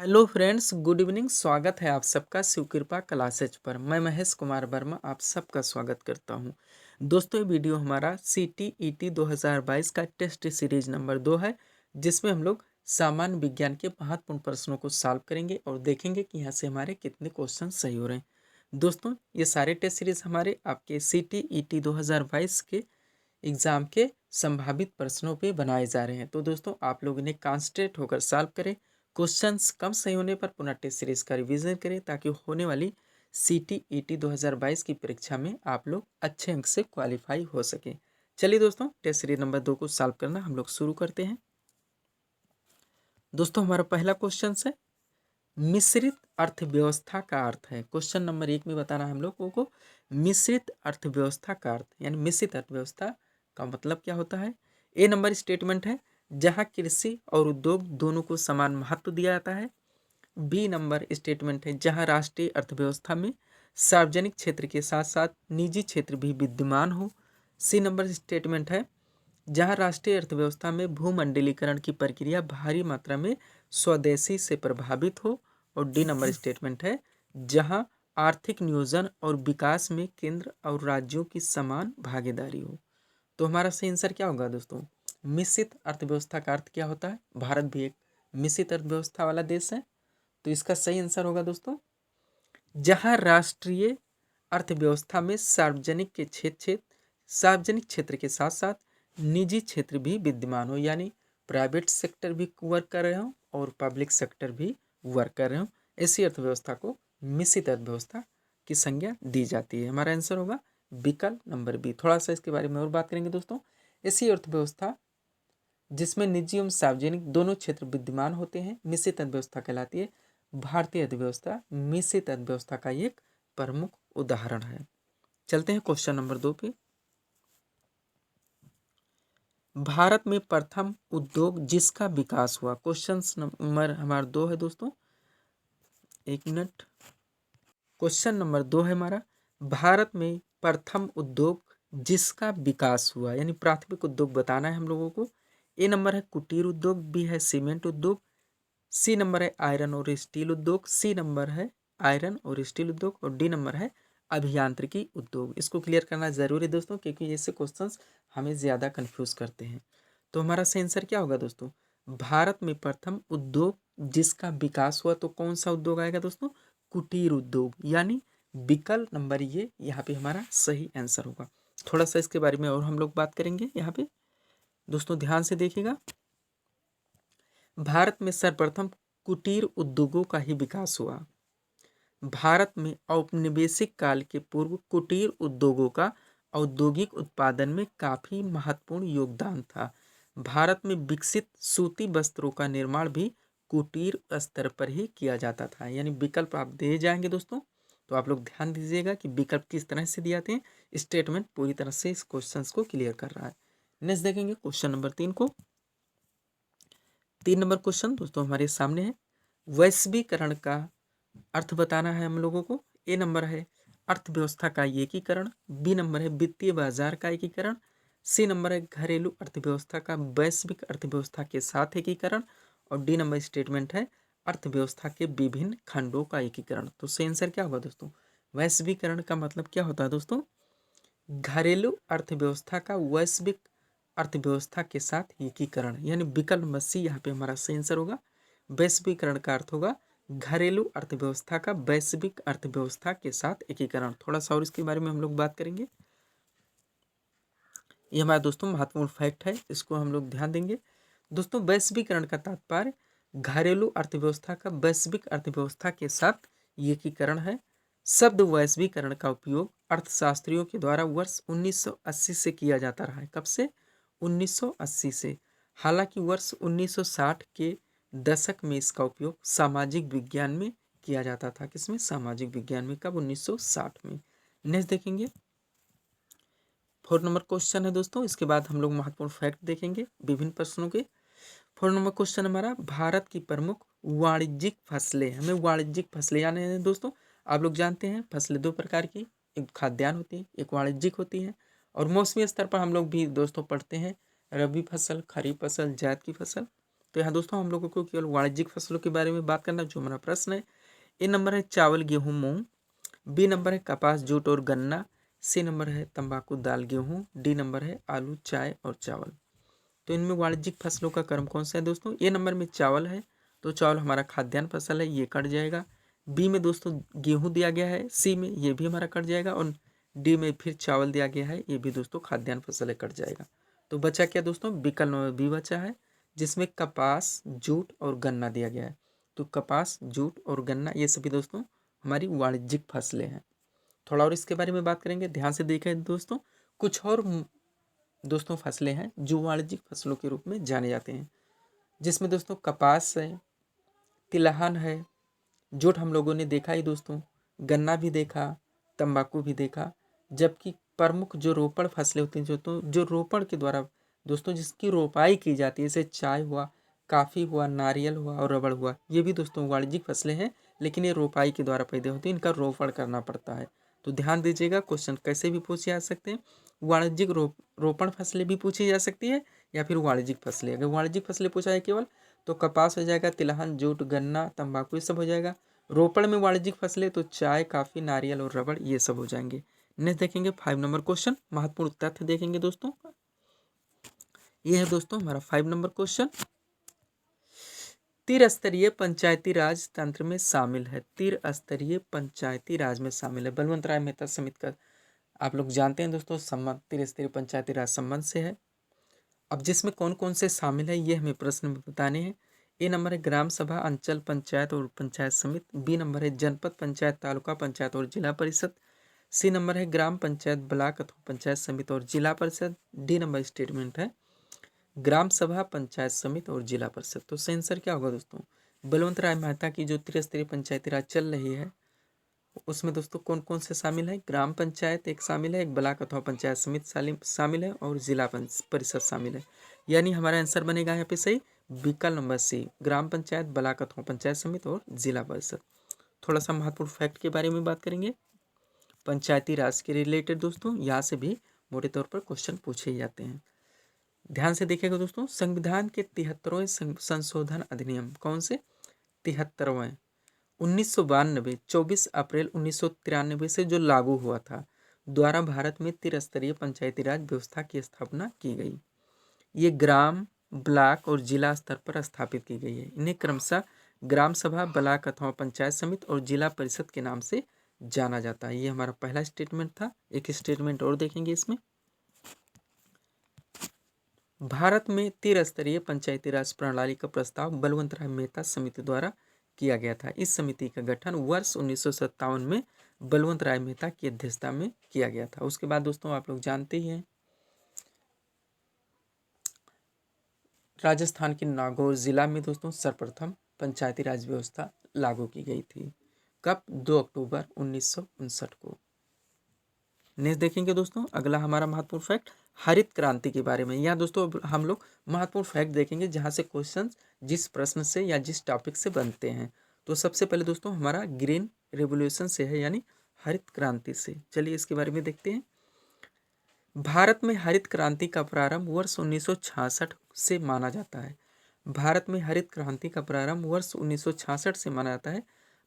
Hello friends, good evening. स्वागत है आप सबका शिव कृपा क्लासेज पर। मैं महेश कुमार वर्मा आप सबका स्वागत करता हूं। दोस्तों, ये वीडियो हमारा CTET 2022 का टेस्ट सीरीज नंबर 2 है, जिसमें हम लोग सामान्य विज्ञान के महत्वपूर्ण प्रश्नों को सॉल्व करेंगे और देखेंगे कि यहाँ से हमारे कितने क्वेश्चन सही हो रहे हैं। दोस्तों, ये सारे टेस्ट सीरीज हमारे आपके CTET 2022 के एग्जाम के संभावित प्रश्नों पे बनाए जा रहे हैं। तो दोस्तों, आप लोग इन्हें कॉन्सेंट्रेट होकर सॉल्व करें। क्वेश्चंस कम सही होने पर पुनः टेस्ट सीरीज का रिवीजन करें, ताकि होने वाली CTET 2022 की परीक्षा में आप लोग अच्छे अंक से क्वालिफाई हो सके। चलिए दोस्तों, टेस्ट सीरीज नंबर 2 को सॉल्व करना हम लोग शुरू करते हैं। दोस्तों, हमारा पहला क्वेश्चन है मिश्रित अर्थव्यवस्था का अर्थ है। क्वेश्चन नंबर 1 में बताना है हम लोगों को मिश्रित अर्थव्यवस्था का अर्थ, यानी मिश्रित अर्थव्यवस्था का मतलब क्या होता है। ए नंबर स्टेटमेंट है जहां कृषि और उद्योग दोनों को समान महत्व दिया जाता है। बी नंबर स्टेटमेंट है जहां राष्ट्रीय अर्थव्यवस्था में सार्वजनिक क्षेत्र के साथ साथ निजी क्षेत्र भी विद्यमान हो। सी नंबर स्टेटमेंट है जहां राष्ट्रीय अर्थव्यवस्था में भूमंडलीकरण की प्रक्रिया भारी मात्रा में स्वदेशी से प्रभावित हो। और डी नंबर स्टेटमेंट है जहां आर्थिक नियोजन और विकास में केंद्र और राज्यों की समान भागीदारी हो। तो हमारा सही आंसर क्या होगा दोस्तों? मिश्रित अर्थव्यवस्था का अर्थ क्या होता है? भारत भी एक मिश्रित अर्थव्यवस्था वाला देश है, तो इसका सही आंसर होगा दोस्तों जहां राष्ट्रीय अर्थव्यवस्था में सार्वजनिक क्षेत्र के साथ साथ निजी क्षेत्र भी विद्यमान हो, यानी प्राइवेट सेक्टर भी वर्क कर रहे हो और पब्लिक सेक्टर भी वर्क कर रहे हो। ऐसी अर्थव्यवस्था को मिश्रित अर्थव्यवस्था की संज्ञा दी जाती है। हमारा आंसर होगा विकल्प नंबर बी। थोड़ा सा इसके बारे में और बात करेंगे दोस्तों। ऐसी अर्थव्यवस्था जिसमें निजी एवं सार्वजनिक दोनों क्षेत्र विद्यमान होते हैं मिश्रित अर्थव्यवस्था कहलाती है। भारतीय अर्थव्यवस्था मिश्रित अर्थव्यवस्था का एक प्रमुख उदाहरण है। चलते हैं क्वेश्चन नंबर 2 पे। भारत में प्रथम उद्योग जिसका विकास हुआ। क्वेश्चन नंबर हमारा 2 है दोस्तों, 1 मिनट। क्वेश्चन नंबर 2 है हमारा भारत में प्रथम उद्योग जिसका विकास हुआ, यानी प्राथमिक उद्योग बताना है हम लोगों को। ए नंबर है कुटीर उद्योग, बी है सीमेंट उद्योग, सी नंबर है आयरन और स्टील उद्योग, सी नंबर है आयरन और स्टील उद्योग, और डी नंबर है अभियांत्रिकी उद्योग। इसको क्लियर करना जरूरी है दोस्तों, क्योंकि ऐसे क्वेश्चंस हमें ज़्यादा कंफ्यूज करते हैं। तो हमारा सही आंसर क्या होगा दोस्तों? भारत में प्रथम उद्योग जिसका विकास हुआ, तो कौन सा उद्योग आएगा दोस्तों? कुटीर उद्योग, यानी विकल्प नंबर ये यहाँ पे हमारा सही आंसर होगा। थोड़ा सा इसके बारे में और हम लोग बात करेंगे यहाँ पे। दोस्तों ध्यान से देखिएगा, भारत में सर्वप्रथम कुटीर उद्योगों का ही विकास हुआ। भारत में औपनिवेशिक काल के पूर्व कुटीर उद्योगों का औद्योगिक उत्पादन में काफी महत्वपूर्ण योगदान था। भारत में विकसित सूती वस्त्रों का निर्माण भी कुटीर स्तर पर ही किया जाता था। यानी विकल्प आप दे जाएंगे दोस्तों, तो आप लोग ध्यान दीजिएगा कि विकल्प किस तरह से दिए जाते हैं। स्टेटमेंट पूरी तरह से इस क्वेश्चन को क्लियर कर रहा है। नेक्स्ट देखेंगे क्वेश्चन नंबर 3 को। 3 नंबर क्वेश्चन दोस्तों हमारे सामने है वैश्वीकरण का अर्थ बताना है हम लोगों को। ए नंबर है अर्थव्यवस्था का एकीकरण, बी नंबर है वित्तीय बाजार का एकीकरण, सी नंबर है घरेलू अर्थव्यवस्था का वैश्विक अर्थव्यवस्था के साथ एकीकरण, और डी नंबर स्टेटमेंट है अर्थव्यवस्था के विभिन्न खंडों का एकीकरण। तो सही आंसर क्या होगा दोस्तों? वैश्वीकरण का मतलब क्या होता है दोस्तों? घरेलू अर्थव्यवस्था का वैश्विक अर्थव्यवस्था के साथ एकीकरण, यानी विकल्प नंबर सी यहाँ पे हमारा सही आंसर होगा। वैश्वीकरण का अर्थ होगा घरेलू अर्थव्यवस्था का वैश्विक अर्थव्यवस्था के साथ एकीकरण। थोड़ा सा और इसके बारे में हम लोग बात करेंगे। ये हमारा दोस्तों महत्वपूर्ण फैक्ट है, इसको हम लोग ध्यान देंगे। दोस्तों, वैश्वीकरण का तात्पर्य घरेलू अर्थव्यवस्था का वैश्विक अर्थव्यवस्था के साथ एकीकरण है। शब्द वैश्वीकरण का उपयोग अर्थशास्त्रियों के द्वारा वर्ष 1980 से किया जाता रहा है। कब से? 1980 से। हालांकि वर्ष 1960 के दशक में इसका उपयोग सामाजिक विज्ञान में किया जाता था। किसमें? सामाजिक विज्ञान में। कब? 1960 में। नेक्स्ट देखेंगे 4 नंबर क्वेश्चन है दोस्तों। इसके बाद हम लोग महत्वपूर्ण फैक्ट देखेंगे विभिन्न प्रश्नों के। 4 नंबर क्वेश्चन हमारा भारत की प्रमुख वाणिज्यिक फसलें। हमें वाणिज्यिक फसलें यानी है दोस्तों, आप लोग जानते हैं फसलें 2 प्रकार की, एक खाद्यान्न होती है, एक वाणिज्यिक होती है। और मौसमी स्तर पर हम लोग भी दोस्तों पढ़ते हैं रबी फसल, खरीफ फसल, जायद की फसल। तो यहाँ दोस्तों हम लोगों को केवल वाणिज्यिक फसलों के बारे में बात करना, जो हमारा प्रश्न है। ए नंबर है चावल गेहूँ मूंग, बी नंबर है कपास जूट और गन्ना, सी नंबर है तंबाकू दाल गेहूँ, डी नंबर है आलू चाय और चावल। तो इनमें वाणिज्यिक फसलों का क्रम कौन सा है दोस्तों? ए नंबर में चावल है, तो चावल हमारा खाद्यान्न फसल है, ये कट जाएगा। बी में दोस्तों गेहूं दिया गया है, सी में ये भी हमारा कट जाएगा, और डी में फिर चावल दिया गया है, ये भी दोस्तों खाद्यान्न फसल है, कट जाएगा। तो बचा क्या दोस्तों? विकल्प नंबर बी बचा है, जिसमें कपास जूट और गन्ना दिया गया है। तो कपास जूट और गन्ना ये सभी दोस्तों हमारी वाणिज्यिक फसलें हैं। थोड़ा और इसके बारे में बात करेंगे, ध्यान से देखें दोस्तों। कुछ और दोस्तों फसलें हैं जो वाणिज्यिक फसलों के रूप में जाने जाते हैं, जिसमें दोस्तों कपास है, तिलहन है, जूट हम लोगों ने देखा ही दोस्तों, गन्ना भी देखा, तंबाकू भी देखा। जबकि प्रमुख जो रोपण फसलें होती हैं जो रोपण के द्वारा दोस्तों जिसकी रोपाई की जाती है, जैसे चाय हुआ, काफ़ी हुआ, नारियल हुआ और रबड़ हुआ, ये भी दोस्तों वाणिज्यिक फसलें हैं, लेकिन ये रोपाई के द्वारा पैदा होती है, इनका रोपण करना पड़ता है। तो ध्यान दीजिएगा, क्वेश्चन कैसे भी पूछे जा सकते हैं। वाणिज्यिक रोपण फसलें भी पूछी जा सकती है, या फिर वाणिज्यिक फसलें। अगर वाणिज्यिक फसलें पूछा है केवल, तो कपास हो जाएगा, तिलहन जूट गन्ना तंबाकू ये सब हो जाएगा। रोपण में वाणिज्यिक फसलें तो चाय काफ़ी नारियल और रबड़ ये सब हो जाएंगे। नेक्स्ट देखेंगे 5 नंबर क्वेश्चन, महत्वपूर्ण तथ्य देखेंगे दोस्तों। ये है दोस्तों हमारा 5 नंबर क्वेश्चन, त्रिस्तरीय पंचायती राज तंत्र में शामिल है। त्रिस्तरीय पंचायती राज में शामिल है। बलवंत राय मेहता समिति का आप लोग जानते हैं दोस्तों संबंध त्रिस्तरीय पंचायती राज संबंध से है। अब जिसमें कौन कौन से शामिल है ये हमें प्रश्न में बताने हैं। ए नंबर है ग्राम सभा, अंचल पंचायत और पंचायत समिति। बी नंबर है जनपद पंचायत, तालुका पंचायत और जिला परिषद। सी नंबर है ग्राम पंचायत, ब्लॉक अथवा पंचायत समिति और जिला परिषद। डी नंबर स्टेटमेंट है ग्राम सभा, पंचायत समिति और जिला परिषद। तो सही आंसर क्या होगा दोस्तों? बलवंत राय मेहता की जो त्रिस्तरीय पंचायती राज चल रही है उसमें दोस्तों कौन कौन से शामिल है? ग्राम पंचायत एक शामिल है, एक ब्लॉक अथवा पंचायत समिति शामिल है और जिला परिषद शामिल है। यानी हमारा आंसर बनेगा यहाँ पे सही विकल्प नंबर सी, ग्राम पंचायत, ब्लॉक अथवा पंचायत समिति और जिला परिषद। थोड़ा सा महत्वपूर्ण फैक्ट के बारे में बात करेंगे पंचायती राज के रिलेटेड दोस्तों, यहाँ से भी मोटे तौर पर क्वेश्चन पूछे जाते हैं। ध्यान से देखिएगा दोस्तों, संविधान के 73वें संशोधन अधिनियम, कौन से? 73वें 1992 24 अप्रैल 1993 से जो लागू हुआ था, द्वारा भारत में त्रिस्तरीय पंचायती राज व्यवस्था की स्थापना की गई। ये ग्राम, ब्लॉक और जिला स्तर पर स्थापित की गई है। इन्हें क्रमशः ग्राम सभा, ब्लॉक अथवा पंचायत समिति और जिला परिषद के नाम से जाना जाता है। ये हमारा पहला स्टेटमेंट था। एक स्टेटमेंट और देखेंगे इसमें, भारत में त्रिस्तरीय पंचायती राज प्रणाली का प्रस्ताव बलवंत राय मेहता समिति द्वारा किया गया था। इस समिति का गठन वर्ष 1957 में बलवंत राय मेहता की अध्यक्षता में किया गया था। उसके बाद दोस्तों आप लोग जानते ही हैं, राजस्थान के नागौर जिला में दोस्तों सर्वप्रथम पंचायती राज व्यवस्था लागू की गई थी। कब? 2 अक्टूबर 1959 को। नेक्स्ट देखेंगे दोस्तों, अगला हमारा महत्वपूर्ण फैक्ट हरित क्रांति के बारे में। यहाँ दोस्तों हम लोग महत्वपूर्ण फैक्ट देखेंगे जहाँ से क्वेश्चन जिस प्रश्न से या जिस टॉपिक से बनते हैं। तो सबसे पहले दोस्तों हमारा ग्रीन रेवोल्यूशन से है, यानी हरित क्रांति से। चलिए इसके बारे में देखते हैं। भारत में हरित क्रांति का प्रारंभ वर्ष 1966 से माना जाता है। भारत में हरित क्रांति का प्रारंभ वर्ष 1966 से माना जाता है।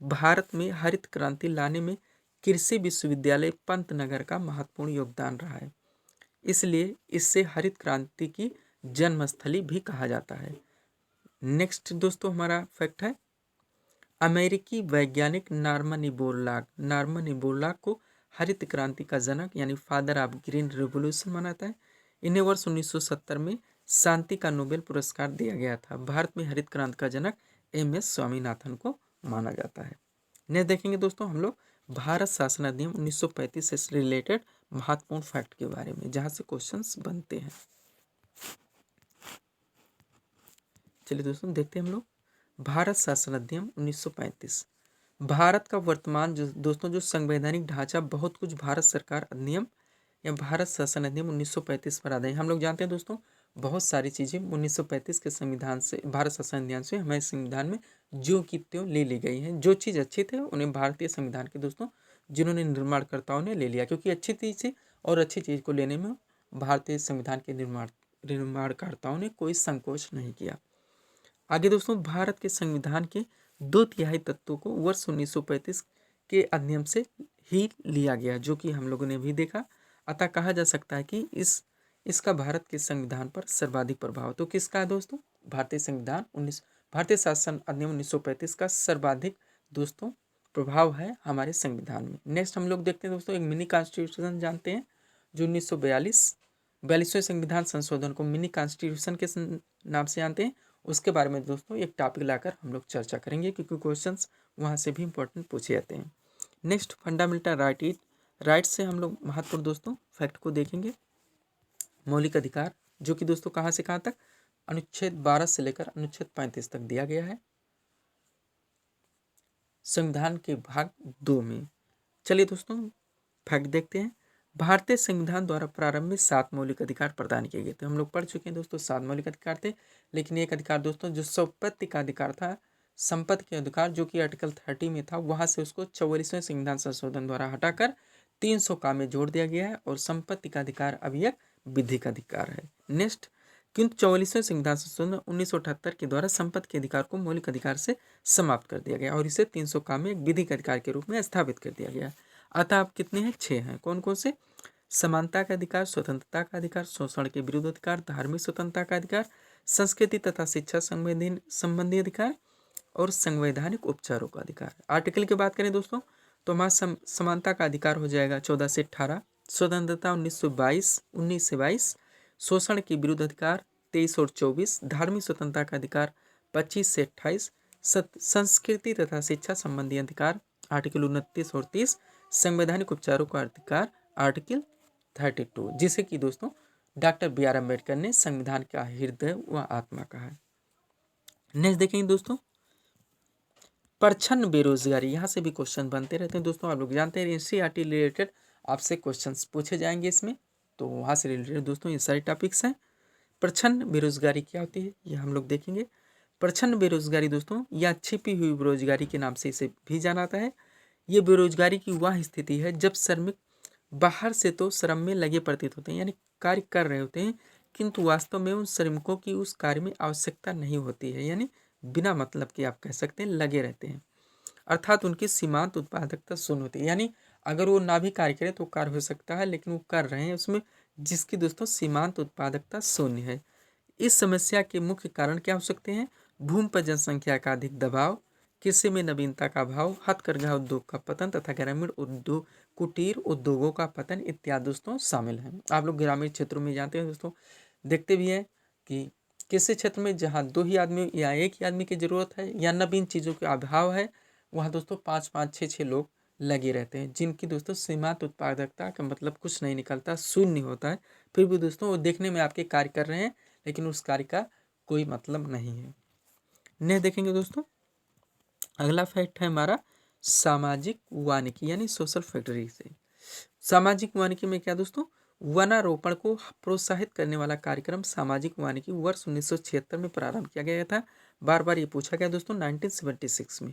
भारत में हरित क्रांति लाने में कृषि विश्वविद्यालय पंतनगर का महत्वपूर्ण योगदान रहा है, इसलिए इससे हरित क्रांति की जन्मस्थली भी कहा जाता है। नेक्स्ट दोस्तों हमारा फैक्ट है, अमेरिकी वैज्ञानिक नॉर्मन बोरलॉग को हरित क्रांति का जनक यानी फादर ऑफ ग्रीन रेवोल्यूशन माना जाता है। इन्हें वर्ष 1970 में शांति का नोबेल पुरस्कार दिया गया था। भारत में हरित क्रांति का जनक MS स्वामीनाथन को माना जाता है। नेक्स्ट देखेंगे दोस्तों हम लोग भारत शासन अधिनियम 1935 से रिलेटेड महत्वपूर्ण फैक्ट के बारे में, जहां से क्वेश्चंस बनते हैं। चलिए दोस्तों देखते हैं हम लोग भारत शासन अधिनियम 1935। भारत का वर्तमान जो संवैधानिक ढांचा बहुत कुछ भारत सरकार अधिनियम या भारत शासन अधिनियम 1935 पर आधारित। हम लोग जानते हैं दोस्तों बहुत सारी चीज़ें 1935 के संविधान से, भारत शासन अधिनियम से हमारे संविधान में जो की त्यों ले ली गई हैं। जो चीज़ अच्छी थे उन्हें भारतीय संविधान के दोस्तों जिन्होंने निर्माणकर्ताओं ने ले लिया, क्योंकि अच्छी चीज़ थी और अच्छी चीज़ को लेने में भारतीय संविधान के निर्माणकर्ताओं ने कोई संकोच नहीं किया। आगे दोस्तों, भारत के संविधान के 2/3 तत्वों को वर्ष 1935 के अधिनियम से ही लिया गया, जो कि हम लोगों ने भी देखा। अतः कहा जा सकता है कि इसका भारत के संविधान पर सर्वाधिक प्रभाव तो किसका है दोस्तों? भारतीय शासन अधिनियम 1935 का सर्वाधिक दोस्तों प्रभाव है हमारे संविधान में। नेक्स्ट हम लोग देखते हैं दोस्तों, एक मिनी कॉन्स्टिट्यूशन जानते हैं जो 1942वें संविधान संशोधन को मिनी कॉन्स्टिट्यूशन के नाम से जानते हैं। उसके बारे में दोस्तों एक टॉपिक लाकर हम लोग चर्चा करेंगे, क्योंकि क्वेश्चंस वहाँ से भी इंपॉर्टेंट पूछे जाते हैं। नेक्स्ट, फंडामेंटल राइट से हम लोग महत्वपूर्ण दोस्तों फैक्ट को देखेंगे। मौलिक अधिकार, जो कि दोस्तों कहाँ से कहाँ तक? अनुच्छेद 12 से लेकर अनुच्छेद 35 तक दिया गया है संविधान के भाग 2 में। चलिए दोस्तों फैक्ट देखते हैं। भारतीय संविधान द्वारा प्रारंभ में 7 मौलिक अधिकार प्रदान किए गए थे। हम लोग पढ़ चुके हैं दोस्तों 7 मौलिक अधिकार थे, लेकिन एक अधिकार दोस्तों जो संपत्ति का अधिकार था, संपत्ति के अधिकार जो कि आर्टिकल 30 में था, वहां से उसको 44वें संविधान संशोधन द्वारा हटाकर 300 का में जोड़ दिया गया है और संपत्ति का अधिकार अभी एक विधिक अधिकार है। नेक्स्ट, किंतु 44वें संविधान संशोधन 1978 के द्वारा संपत्ति के अधिकार को मौलिक अधिकार से समाप्त कर दिया गया और इसे 300 का में एक विधिक अधिकार के रूप में स्थापित कर दिया गया। अतः आप कितने हैं? 6 हैं। कौन कौन से? समानता का अधिकार, स्वतंत्रता का अधिकार, शोषण के विरुद्ध अधिकार, धार्मिक स्वतंत्रता का अधिकार, संस्कृति तथा शिक्षा संबंधी अधिकार और संवैधानिक उपचारों का अधिकार। आर्टिकल की बात करें दोस्तों तो हमारा समानता का अधिकार हो जाएगा 14 से 18, स्वतंत्रता 19 से 22, शोषण के विरुद्ध अधिकार 23 और 24, धार्मिक स्वतंत्रता का अधिकार 25 से 28, संस्कृति तथा शिक्षा संबंधी अधिकार आर्टिकल 29 और 30, संवैधानिक उपचारों का अधिकार आर्टिकल 32, जिसे कि दोस्तों डॉक्टर BR अम्बेडकर ने संविधान का हृदय व आत्मा कहा है। नेक्स्ट देखेंगे दोस्तों, प्रच्छन्न बेरोजगारी। यहाँ से भी क्वेश्चन बनते रहते हैं दोस्तों, आप लोग जानते हैं NCERT रिलेटेड आपसे क्वेश्चंस पूछे जाएंगे इसमें, तो वहाँ से रिलेटेड दोस्तों ये सारे टॉपिक्स हैं। प्रच्छन्न बेरोजगारी क्या होती है ये हम लोग देखेंगे। प्रच्छन्न बेरोजगारी दोस्तों या छिपी हुई बेरोजगारी के नाम से इसे भी जाना जाता है। ये बेरोजगारी की वह स्थिति है जब श्रमिक बाहर से तो श्रम में लगे प्रतीत होते हैं, यानी कार्य कर रहे होते हैं, किंतु वास्तव में उन श्रमिकों की उस कार्य में आवश्यकता नहीं होती है, यानी बिना मतलब के आप कह सकते हैं लगे रहते हैं, अर्थात उनकी सीमांत उत्पादकता शून्य होती है। यानी अगर वो ना भी कार्य करें तो कार्य हो सकता है, लेकिन वो कर रहे हैं उसमें जिसकी दोस्तों सीमांत उत्पादकता शून्य है। इस समस्या के मुख्य कारण क्या हो सकते हैं? भूमि पर जनसंख्या का अधिक दबाव, कृषि में नवीनता का अभाव, हथकरघा उद्योग का पतन तथा ग्रामीण उद्योग कुटीर उद्योगों का पतन इत्यादि दोस्तों शामिल हैं। आप लोग ग्रामीण क्षेत्रों में जानते हैं दोस्तों, देखते भी हैं कि किसी क्षेत्र में जहाँ 2 ही आदमी या 1 ही आदमी की जरूरत है या नवीन चीज़ों का अभाव है, वहाँ दोस्तों 5-5, 6-6 लोग लगे रहते हैं, जिनकी दोस्तों सीमांत उत्पादकता का मतलब कुछ नहीं निकलता, शून्य होता है। फिर भी दोस्तों वो देखने में आपके कार्य कर रहे हैं, लेकिन उस कार्य का कोई मतलब नहीं है। नेक्स्ट देखेंगे दोस्तों, अगला फैक्ट है हमारा सामाजिक वानिकी यानी सोशल फैक्टरी से। सामाजिक वानिकी में क्या दोस्तों? वनारोपण को प्रोत्साहित करने वाला कार्यक्रम सामाजिक वानिकी वर्ष 1976 में प्रारंभ किया गया था। बार बार ये पूछा गया दोस्तों 1976 में।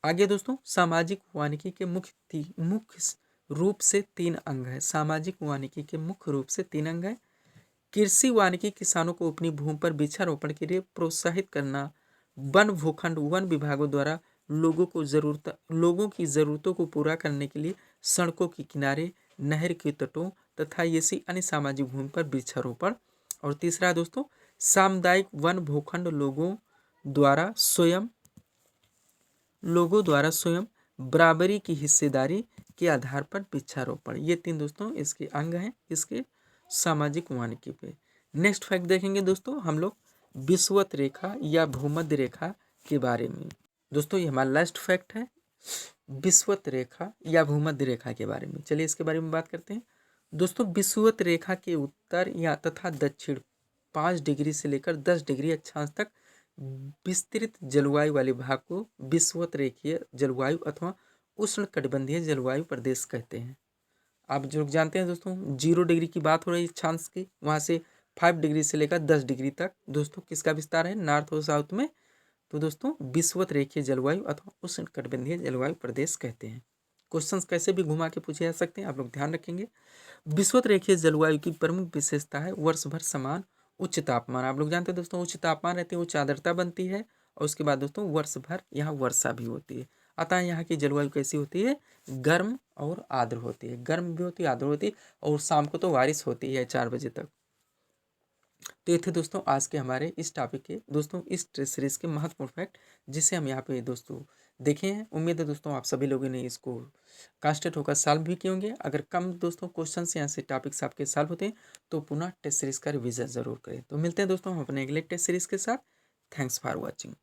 आगे दोस्तों, सामाजिक वानिकी के मुख्य रूप से 3 अंग है। सामाजिक वानिकी के मुख्य रूप से 3 अंग है। कृषि वानिकी किसानों को अपनी भूमि पर वृक्षारोपण के लिए प्रोत्साहित करना। वन भूखंड वन विभागों द्वारा लोगों की ज़रूरतों को पूरा करने के लिए सड़कों के किनारे, नहर के तटों तथा ऐसी अन्य सामाजिक भूमि पर वृक्षारोपण। और तीसरा दोस्तों, सामुदायिक वन भूखंड लोगों द्वारा स्वयं बराबरी की हिस्सेदारी के आधार पर वृक्षारोपण। ये 3 दोस्तों इसके अंग हैं इसके सामाजिक वानिकी पे। नेक्स्ट फैक्ट देखेंगे दोस्तों हम लोग विषुवत रेखा या भूमध्य रेखा के बारे में। दोस्तों ये हमारा लास्ट फैक्ट है विषुवत रेखा या भूमध्य रेखा के बारे में। चलिए इसके बारे में बात करते हैं दोस्तों। विषुवत रेखा के उत्तर या तथा दक्षिण 5 डिग्री से लेकर 10 डिग्री अक्षांश तक विस्तृत जलवायु वाले भाग को विषुवत रेखीय जलवायु अथवा उष्णकटिबंधीय जलवायु प्रदेश कहते हैं। आप जो जानते हैं दोस्तों 0 डिग्री की बात हो रही है अक्षांश की, वहाँ से 5 डिग्री से लेकर 10 डिग्री तक दोस्तों किसका विस्तार है? नॉर्थ और साउथ में। तो दोस्तों विषुवत रेखीय जलवायु अथवा उष्णकटिबंधीय जलवायु प्रदेश कहते हैं। क्वेश्चंस कैसे भी घुमा के पूछे जा सकते हैं, आप लोग ध्यान रखेंगे। विषुवत रेखीय जलवायु की प्रमुख विशेषता है वर्ष भर समान उच्च तापमान, आप लोग जानते हैं दोस्तों, उच्च तापमान रहती है, उच्च आर्द्रता बनती है, और उसके बाद दोस्तों वर्ष भर यहाँ वर्षा भी होती है। अतः यहाँ की जलवायु कैसी होती है, गर्म और आर्द्र होती है, गर्म भी होती है, आर्द्र होती है, और शाम को तो बारिश होती है 4 बजे तक। तो ये थे दोस्तों आज के हमारे इस टॉपिक के, दोस्तों इस सीरीज के महत्वपूर्ण फैक्ट, जिसे हम यहाँ पे दोस्तों देखे हैं। उम्मीद है दोस्तों आप सभी लोगों ने इसको कांस्टेंट होकर सॉल्व भी किए होंगे। अगर कम दोस्तों क्वेश्चन यहाँ से टॉपिक्स आपके सॉल्व होते हैं तो पुनः टेस्ट सीरीज का रिविजन जरूर करें। तो मिलते हैं दोस्तों हम अपने अगले टेस्ट सीरीज के साथ। Thanks for watching.